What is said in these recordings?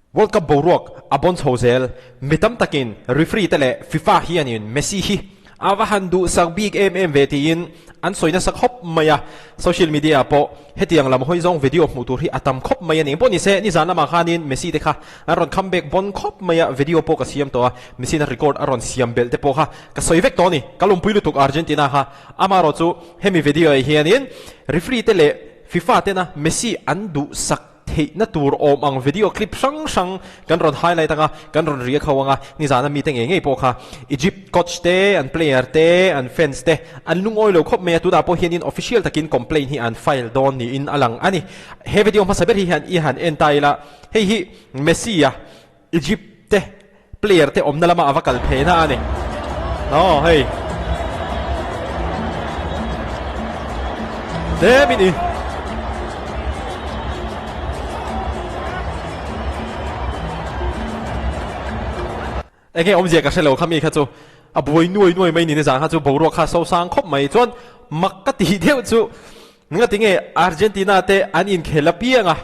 World Cup boruak abon chozel mitam takin referee tele FIFA hianin Messi hi avahan du sak big vetiin an soina sak hop maya social media po hetiang lam hoizong video mutur hi atam khop maya ning poni se ni zana ma khanin Messi dekha aron comeback bon khop maya video po ka siam to Messi na record aron siam bel te po kha ka soivek to ni kalum puilu tuk Argentina ha amaro chu hemi video hianin referee tele FIFA tena Messi an du sak thei na tur om ang video clip sang kan ron highlight anga kan ron ria khawanga ni zana meeting ngei po kha Egypt coach te an player te an fans te an lung oilo khop me tu da po hianin official takin complain hi an file don ni in alang ani he video ma saber hi han entaila hei hi Messi-a Egypt te player te omna lama avakal phena ani no hey de mini Ege om zia ka shelo khami kha chu a boi nuai mai ni ne jang ha chu boruak kha so sang khop mai chon makati deu chu nga tinge Argentina te an in khela pianga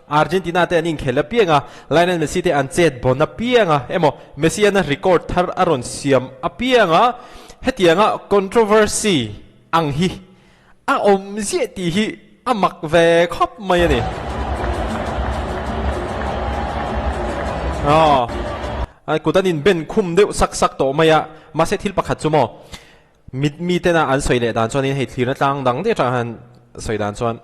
Argentina te an in khela pianga Lionel Messi te an chet bona pianga emo Messi na record thar aron siam a pianga hetianga controversy ang hi a om zia ti hi a mak ve khop mai ni Kutanin ben kum deu sak to maya mase thil pakhat chumo mi te na an soile dan chuanin hei thlir na tlang dang de han soi dan chuan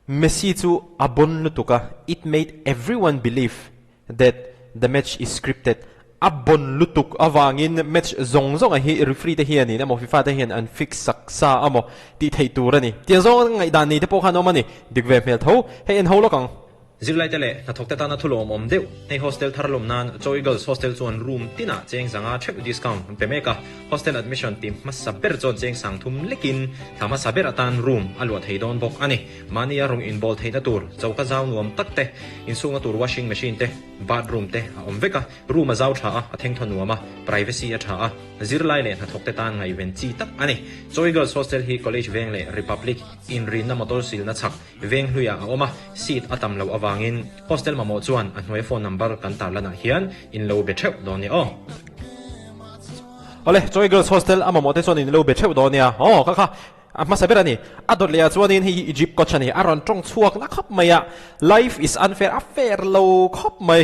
Messi chu abon lutuka it made everyone believe that the match is scripted abon lutuk awangin match zong a hi referee te hian ni amo FIFA te hian an fix saksa amo ti thei turani ti zong ngai dan ni te po khan omani dikve mel tho hei en ho lokang Zirlai tele na thokte ta na thulom om deu nei hostel tharlom nan Joy Girls hostel chuan room tina cheng zanga thep discount pemeka hostel admission team masaber chon cheng sang thum lekin thama saber atan room alwa theidon bok ani mania rung in bol theina tur chauka zaw nuam takte in sunga tur washing machine te bathroom te om veka room a zaw tha a theng thon nuama privacy a tha a Zirlai le na thokte tan ngai ven chi tak ani Joy Girls hostel hi college veng le Republic in rin na motor sil na chak veng hluya a oma seat atam lo awangin hostel mamo chuan a hnuai phone number kan tar lana hian in lo be theu doni o ole Joy Girls hostel amamo te chuan in lo be theu donia kha ma saber ani adot le chuanin hi Egypt coach ani aron tong chuak na khop maya life is unfair affair lo khop mai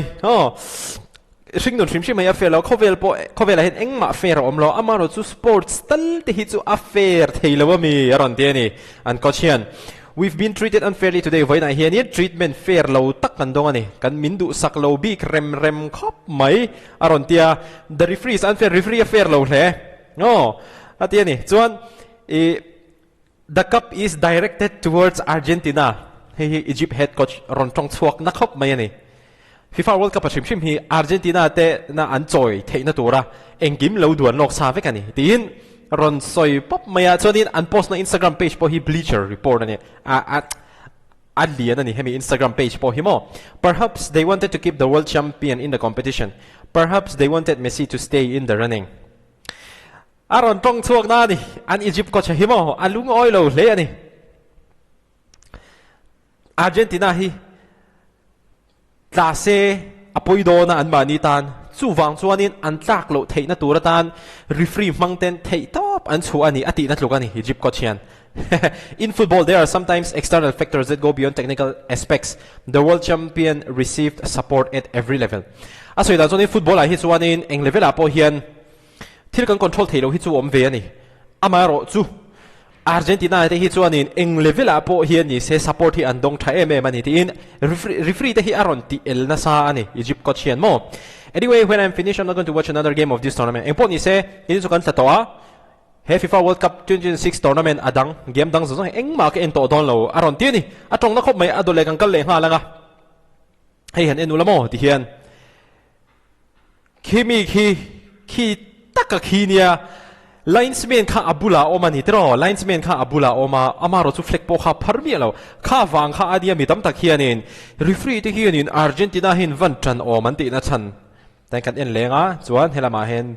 Ring non shim mai affair lo khovel hen engma fair omlo amaro chu sports tal te hi chu affair theilo mi aron te ni an coach hian We've been treated unfairly today. Voina hian treatment fair lo tak kan dong ani kan mindu sak lo bi rem khop mai aron tia the referee is unfair referee fair lo hle ati ni chuan the cup is directed towards Argentina he Egypt head coach ron tong chuak na khop mai ani FIFA World Cup shim hi Argentina te na an choi theina tura engkim lo duan lok sa vek ani tin ron soi pop maya chuanin an post na Instagram page po hi Bleacher Report ani lian ani hemi Instagram page po hi mo perhaps they wanted to keep the world champion in the competition perhaps they wanted Messi to stay in the running aron tong chuak na ni an Egypt coach hi mo alung oilo le ani Argentina hi klase apoido na an manitan chuwang chuanin an tlak lo theina turatan referee mangten thei top an chu ani ati na tluk ani Egypt coach hian in football there are sometimes external factors that go beyond technical aspects the world champion received support at every level asoi da chuanin football a hi chuanin eng level a po hian thil kan control theilo hi chu om ve ani amaro chu Argentina te hi chuanin eng level a po hian ni se support hi andong tha em ani tin referee te hi aron ti el na sa ani Egypt coach hian mo Anyway, when I'm finished, I'm not going to watch another game of this tournament. Ang po ni se, hindi so kan tatawa. He FIFA World Cup 2026 tournament adang game dang so eng ma ke ento don lo aron ti ni atong na khop mai adole kang kal le nga langa. Hey han enu lamo ti hian. Ki taka khinia linesman kha abula oma ni tro linesman kha abula oma amaro chu fleck po kha pharmi lo kha wang kha adia mi tam tak hianin referee te hianin Argentina hin van tran o man ti na chan tan kan en lenga chuan helama hen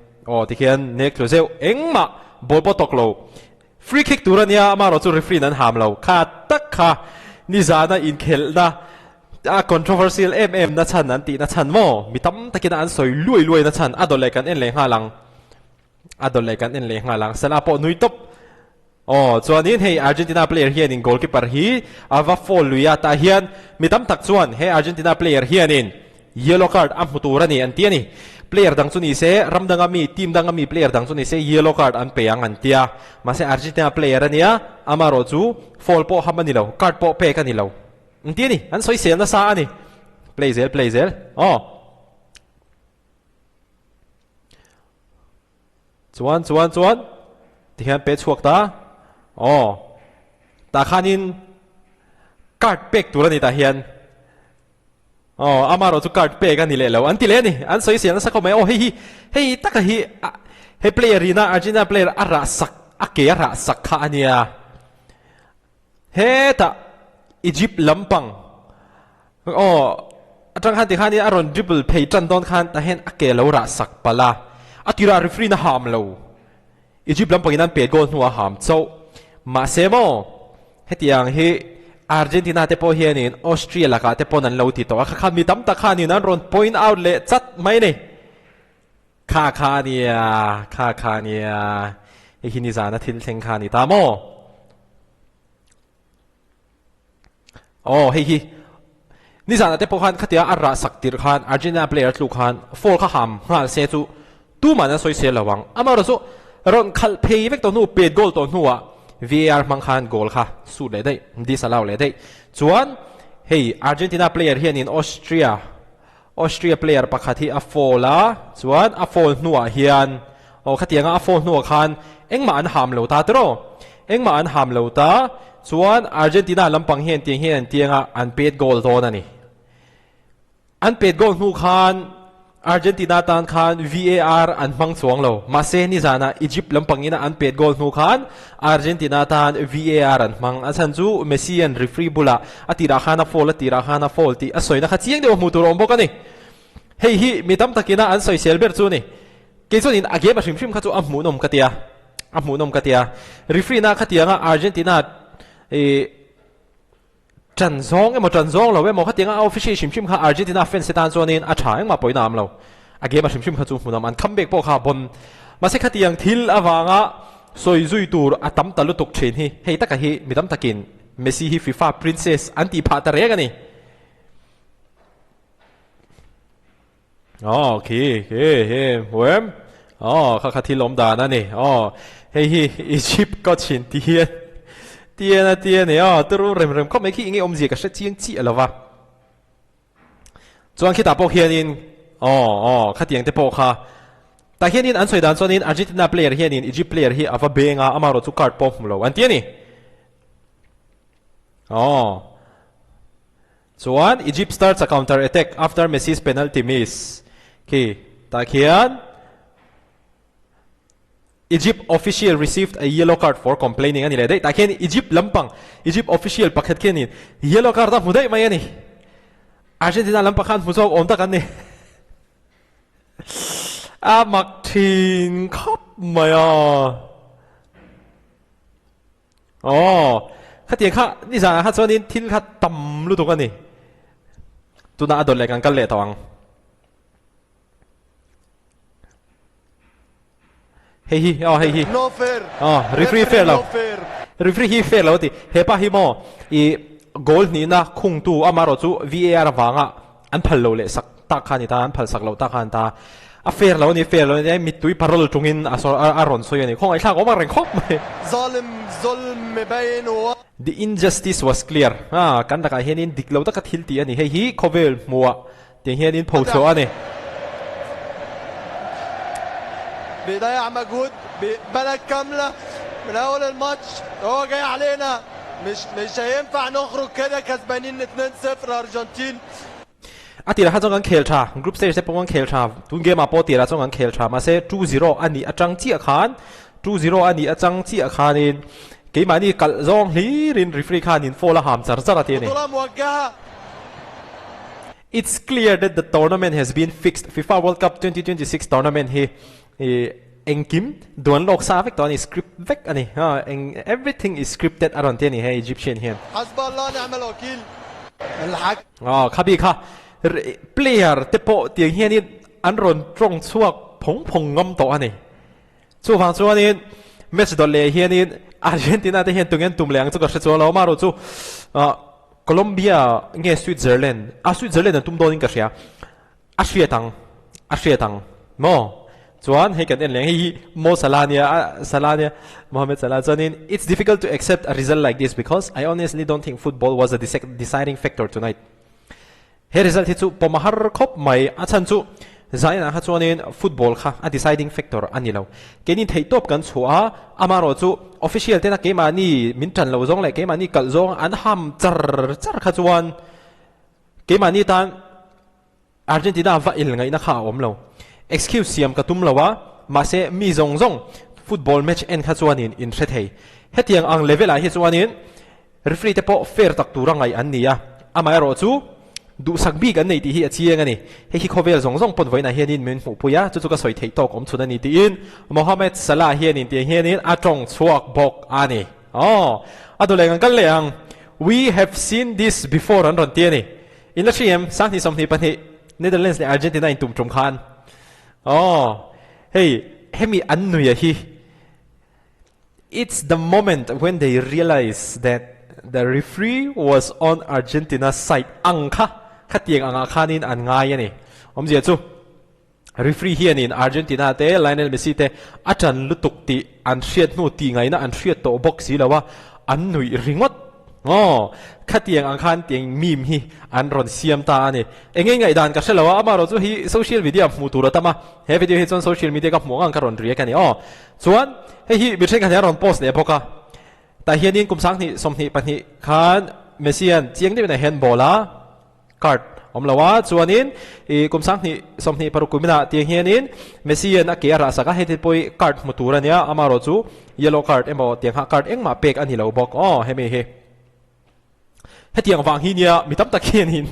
ti hian nek closeu engma bol botok lo free kick turania amaro chu referee nan ham lo kha tak kha ni zana in khel na controversial nachhan an ti nachhan mo mi tam takina an soi lui nachhan adole kan en le ngalang sala po nui top chuanin hei Argentina player hian in goalkeeper hi ava fall luya ta hian mi tam tak chuan he Argentina player hian in yellow card am huturani an tiani player dang chuni se ramdanga mi team danga mi player dang chuni se yellow card an pe ang an tia ma se Argentina player ania amaro chu fall po hamani lo card po pe kan ni lo an tiani an soi se na sa ani play zel chuan tihan pe chuak ta ta khanin card pek turani ta hian amaro chu card pek ani le lo an ti le ni an soi se na sa ko mai hei taka hi he player ina Argentina player ara sak kha ania he ta Egypt lampang atang han ti khani aron dribble phei chan don khan ta hen ake lo ra sak pala atira referee na ham lo Egypt lampang inan pe goal nuwa ham so ma semo hetiang hi Argentina te po hian in Austria laka te po nan lo ti to kha mi tam ta khan in an ron point out le chat mai ni kha nia hi ni zana thil theng kha ni ta mo hi ni zana te po khan khatia ara saktir khan Argentina player tlu khan four kha ham ngal se chu tu man soi se lawang amaro so ron khal phei vek to nu pe goal to nuwa VAR mang khan goal kha su le dai disallow le dai chuan hei Argentina player hian in Austria player pakhathi a fola chuan a fall nuwa hian khatianga a fall nuwa khan engma an ham lo ta tro engma an ham lo ta chuan Argentina lampang hian tianga an pet goal to na ni an pet goal nu khan Argentina tan khan VAR an mang chuang lo ma se ni zana Egypt lampang ina an pet goal nu khan Argentina tan VAR an mang asan chu Messi an referee bula atira khana fall ti asoina kha chiang de mu tur om bokani hei hi mitam takina an soi selber chu ni ke chu in age ba shim kha chu ammu nom katia referee na khatianga Argentina Trần Zong lo we mo khatinga official shim kha Argentina fans tan zonin a thaeng ma poinam lo age ma shim kha chu munam an comeback po kha bon ma se khatiang thil awanga soi zui tur atam talu tok thin hi hei taka hi midam takin Messi hi FIFA Princess anti pha ta rega ni okay wem kha thilom da na ni hei hi Egypt ko chin tia ne turu rem ko me ki inge omji ka chiang chi alawa chuan khita po hianin khatiang te po kha ta hianin an soidan chonin Argentina player hianin Egypt player hi ava benga amaro chu card po mulo an tia ni chuan Egypt starts a counter attack after Messi's penalty miss ta khian Egypt official received a yellow card for complaining ani le dai ta khian Egypt official pakhat khianin yellow card ta mudai mai ani Argentina lampang khan musok om ta kan ni mak thin khop mai khatiang kha ni za ha chonin thil kha tam lu to kan ni tuna adol le kan kal le tawang hei no fair referee fair lo referee hi fair lo ti hepa hi mo I goal ni na khung tu amaro chu VAR wanga an phal lo le sak ta khani ta an phal sak lo ta khan ta a fair lo ni mit tui parol tungin aron so yani khong ai thak oma reng khop ظالم ظلم مبين the injustice was clear kan da ka henin diklo ta ka thil ti ani hei hi khovel muwa te henin phau tho ani بيضيع مجهود بلد كاملة من أول الماتش هو جاي علينا مش هينفع نخرج كده كسبانين 2-0 أرجنتين atira ha jongan khel tha group stage se pongan khel tha tun game a potira jongan khel tha ma se 2-0 ani achang chi khan 2-0 ani achang chi khan in ke mani kal zong hli rin referee khan in fola ham char char ati ni it's clear that the tournament has been fixed FIFA World Cup 2026 tournament hi engkim don lok sa vek ton script vek ani everything is scripted around ni hey Egyptian here حسب الله نعم الوكيل อ๋อครับพี่ค่ะ player เตปเตียงเฮียนี่อันรอนตรงช่วงพงงอมโตอันนี้ช่วงฟังช่วงนี้เมสซิโดเลเฮียนี่อาร์เจนตินาเตเฮียนตุงเงินตุ่มเหลียงจะก็เสียตัวเรามารู้จู่โคลอมเบียเงี้ยสวิตเซอร์แลนด์สวิตเซอร์แลนด์ตุ่มโดนก็เสียอาเซียตังโมจวนให้กันเอ็นเหลียงให้โมซาลาเนียโมฮัมเหม็ดซาลาจวนนี้ it's difficult to accept a result like this because I honestly don't think football was a deciding factor tonight เฮริซัลที่จู่ปมหาร์คบใหม่อาชันจู่ใจนะครับจวนนี้ฟุตบอลค่ะ a deciding factor อันนี้เราเกณฑ์ที่ตบกันชัวอามาโรจู่ official ที่นักเกมอันนี้มินจันเราจงเลยเกมอันนี้กัลจงอันห้ามจัรขจวนเกมอันนี้ตันอาร์เจนตินาว่าอิลไงนะครับอมเรา excuse เสียมกระตุ้มเราว่ามาเสมีจงฟุตบอลแมตช์เอ็นขจวนนี้อินเทรดเฮตียงอังเลเวลอะไรจวนนี้ referee เตปเฟร์ตักตัวรังไงอันนี้อามาโรจู่ดูสักบีกันในที่เฮียเชียงอันนี้เฮียเขาเวลส่งปนไว้ในเฮียนินเหมือนหูปุยะจู่ๆก็สวยเทตอกอมชุดนี้ตีนโมฮัมเหม็ดซาลาเฮียนินตีเฮียนินอาจงชวกบอกอันนี้ตัวเล็กกันเลยwe have seen this before อันรันตีนี่อินลักชียมสังที่สมที่ปนที่เนเธอร์แลนด์ในอาร์เจนตินาอินตุ่มจมคันเฮ้ยมีอันนู้นฮี it's the moment when they realize that the referee was on Argentina's side อังค่ะขัดเตียงอังอาคานินอันง่ายนี่ผมเสียจู่ referee เฮียนินอาร์เจนตินาเต้ไลเนลเมสซี่เต้อาจารย์ลุตุกตีอันเชียดนู่ตีไงนะอันเชียดโตบ็อกซี่แล้วว่าอันหนุ่ยริงวัดขัดเตียงอังคารเตียงมีมฮีอันรอนเสียมตาเนี่ยเองไงด่านก็เชื่อแล้วว่ามาเราจู่ฮีโซเชียลมีเดียมูตูระตามาเฮ้วิดีโอฮีจนโซเชียลมีเดียกับหมวกอังคารรอนเรียกันนี่ส่วนเฮ้ยบิดเชนกันเนี่ยรอนโพสเนี่ยพวกเขาแต่เฮียนินกุมสังที่สมที่ปัญหาขันเมสซี่อันเจียงที่เป็นแฮนด์บอลละการ์ดอมละว่าส่วนนี้กุมสังที่สมที่ปรุกุมินาที่เฮียนินเมสซี่อันนักเกียร์สักให้ที่ปอยการ์ดมุตูระเนี่ยอามาโรจูเยลโล่การ์ดเอ็มบอกที่การ์ดเอ็งมาเป็กอันนี้เราบอกเฮ้ยไม่เฮ้ให้ที่ฟังฮีเนี่ยมีตั้มตะเคียนหิน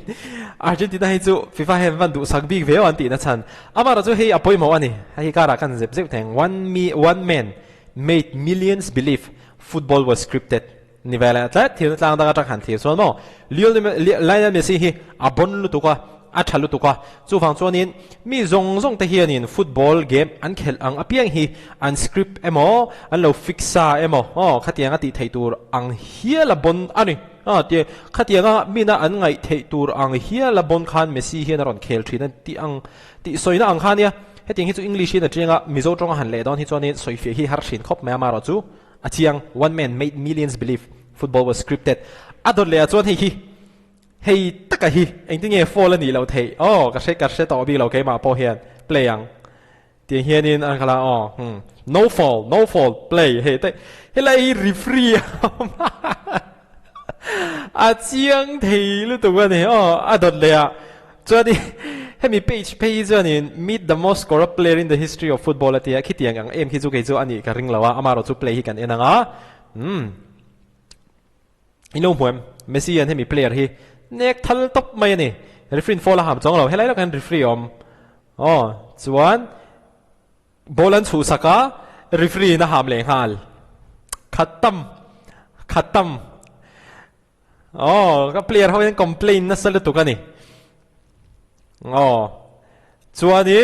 อาร์เจนตินาให้จูฟีฟ่าเฮวันดูสักบิ๊กเวลอันตีนั่นฉันอามาโรจูให้อภัยมาวันนี้ให้การ์ดกันเจ็บแทง one man made millions believe football was scripted นี่เวลาแต่ที่นั่งตั้งแต่ขันที่ส่วนนู้นเลี้ยวไล่เมสซี่ฮีอับบนลุตุกว่าอัดลุตุกว่าจู่ฟังส่วนนี้มีจงแต่เฮียนินฟุตบอลเกมอันเข้อังอภิยังฮีอันสคริปต์อันเราฟิกซ่าขัดยังตีไทยตัวอังเฮียละบนอันนี้ที่ขัดยังมีน่าอันไงไทยตัวอังเฮียละบนขันเมสซี่เฮียนรอนเคลทรีนั่นที่อังที่สวยน่าอังขันเนี่ยให้ที่ที่จู่อังกฤษเนี่ยจริงๆมิโซจงหันเล่ดอนที่ส่วนนี้สวยฟีฮีฮาร์ชินคบแม่มาเราจู่อาเจียง one man made millions believe football was scripted อัดเลยจวนให้ตักฮีเองที่เงี้ยฟอลนี่เราเทก็ใช้ต่อบีเราเกมาพอเฮียน play ยังที่เฮียนินอันกลางno fall play เฮ้แต่ไรreferee อาเจียงเทรู้ตัวนี่อัดเลยจวนนี้ให้มีpage จวนนี้ meet the most corrupt player in the history of football ที่คิดอย่างเอ็มคิดจู่เกี่ยวอันนี้ก็ริงแล้วว่าอามาเราจู่ play กันเองนะอินโนหัวเมสซี่อันให้มี player ที่เน็กทัลตบไม่เนี่ยรีฟรีนฟอลล์หามจ้องเราให้ไล่แล้วกันรีฟรีส่วนบอลลันชูสักรีฟรีนะหามเหลงฮัลขัดตั้มก็ player เขาเป็น complain นะสลุตุกันนี่ส่วนนี้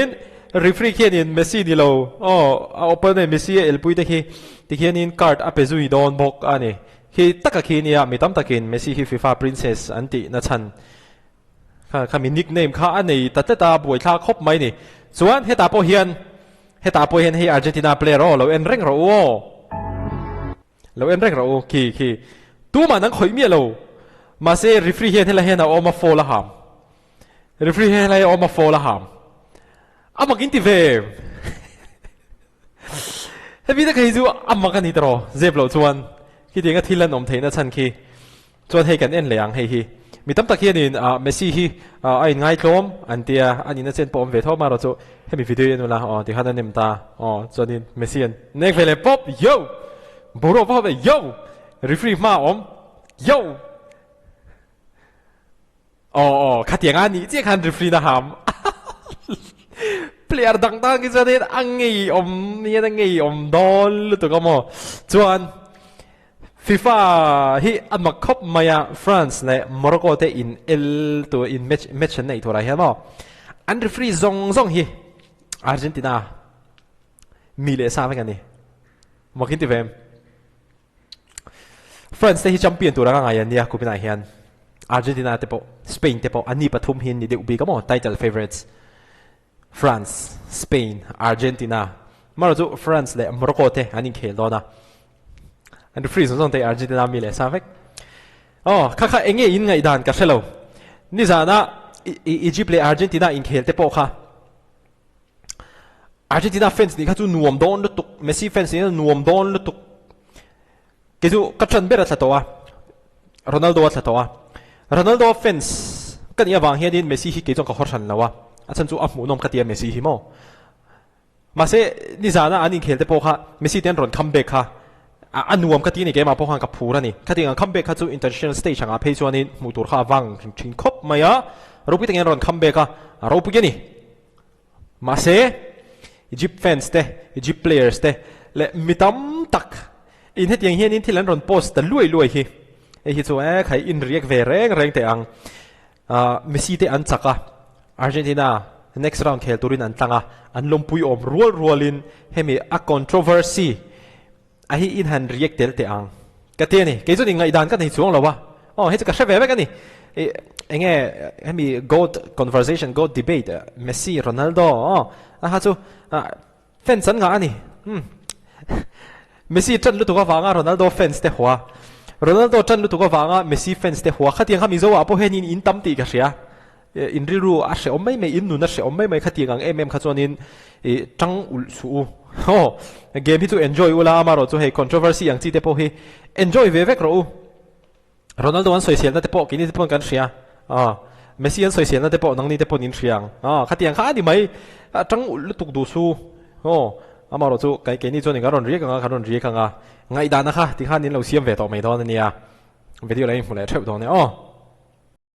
รีฟรีเขียนเมสซี่นี่เราเอาไปเนี่ยเมสซี่เอลปุยที่เขียนการ์ดอเปซุยโดนบอกอันนี้ที่ตักขี้เนี่ยมีตั้มตักขี้เมสซี่ที่ FIFA Princess อันที่นั่นฉันข้ามีนิคเนมข้าอันนี้แต่ตาบวยข้าครบไหมนี่ส่วนให้ตาโปเฮียนให้อาร์เจนตินาเพลย์เราเอ็นเร่งเราขี้ตัวมันนั่งคอยเมียเรามาเซรีฟรีเฮียนให้เราเห็นเอามาโฟล์ละหามรีฟรีเฮียนให้เราเอามาโฟล์ละหามมากินตีเวมให้พี่ตะกี้จู่มากันนี่ตรอเจ็บเราส่วนคิดยังก็ที่เล่นอมเทนะฉันขี้จวนให้กันเอ็นเหลียงให้ฮีมีตั้มตะเคียนเมสซี่ฮีไอ้ง่ายกลมอันเดียอันนี้นั่นเช่นปอมเวทอมาเราจะให้มีวิดีโอนู่นละที่ข้านั่นเนมตาจวนนี้เมสซี่เน็กเวลป๊อปโย่บูโร่ป๊อปโย่รีฟรีมาโย่ขัดยังอันนี้เจ้าขันรีฟรีนะฮามเปลี่ยนต่างๆกิจวัตรอังงี้นี่อังงี้ดอลตัวก็มั่วจวน FIFA hi amak khop maya France le Morocco te in el to in match nei thora hi mo an referee zong hi Argentina mi le sa veng ani mokin ti vem France te hi champion tura nga yan nia kupina hian Argentina te po Spain te po ani pathum hin ni de ubi ka mo title favorites France Spain Argentina maro chu France le Morocco te ani khel do na and the freeze zong te Argentina mi le sa vek kha enge in ngai dan ka shelo ni zana Egypt le Argentina in khel te po kha Argentina fans ni kha chu nuam don lu tuk Messi fans ni nuam don lu tuk ke chu ka chan bera thatowa Ronaldo thatowa Ronaldo fans kan ya wang hian Messi hi ke jong ka hor san lawa achan chu a mu nom ka tia Messi hi mo ma se ni zana ani khel te po kha Messi ten ron comeback kha anuam ka ti ni ke ma po han ka phura ni ka tinga comeback kha chu international stage anga phei chuanin mutur kha wang thin khop maya ropi tengen ron comeback ka ro pu ge ni ma se Egypt fans te Egypt players te le mitam tak in het yang hian in thilan ron post ta lui hi hi chu khai in react ve reng te ang Messi te an chaka Argentina next round khel turin an tlanga an lompui om rualin hemi a controversy a hi in han react tel te ang ka te ni ke chu ni ngai dan ka nei chuang lawa he chu ka hre ve ka ni enge hemi god conversation god debate Messi Ronaldo ha chu fans an nga ani Messi chan lu tu ka wanga Ronaldo fans te hwa Ronaldo chan lu tu ka wanga Messi fans te hwa khatiang ha Mizo apo henin in tam ti ka ria in riru a she omai me in nu na she omai mai khatiang ang kha chuanin tang ul su game hi chu enjoy ula amaro chu he controversy ang chi te po hi enjoy ve vek ro Ronaldo an social na te po kini te pon kan ria Messi an social na te po nang ni te pon in riang khatiang kha ni mai tang ul tuk du su amaro chu kai ke ni choni garon ri ka nga ngai da na kha ti khan nin lo siam ve to mai do na nia video lai mu le thep do ne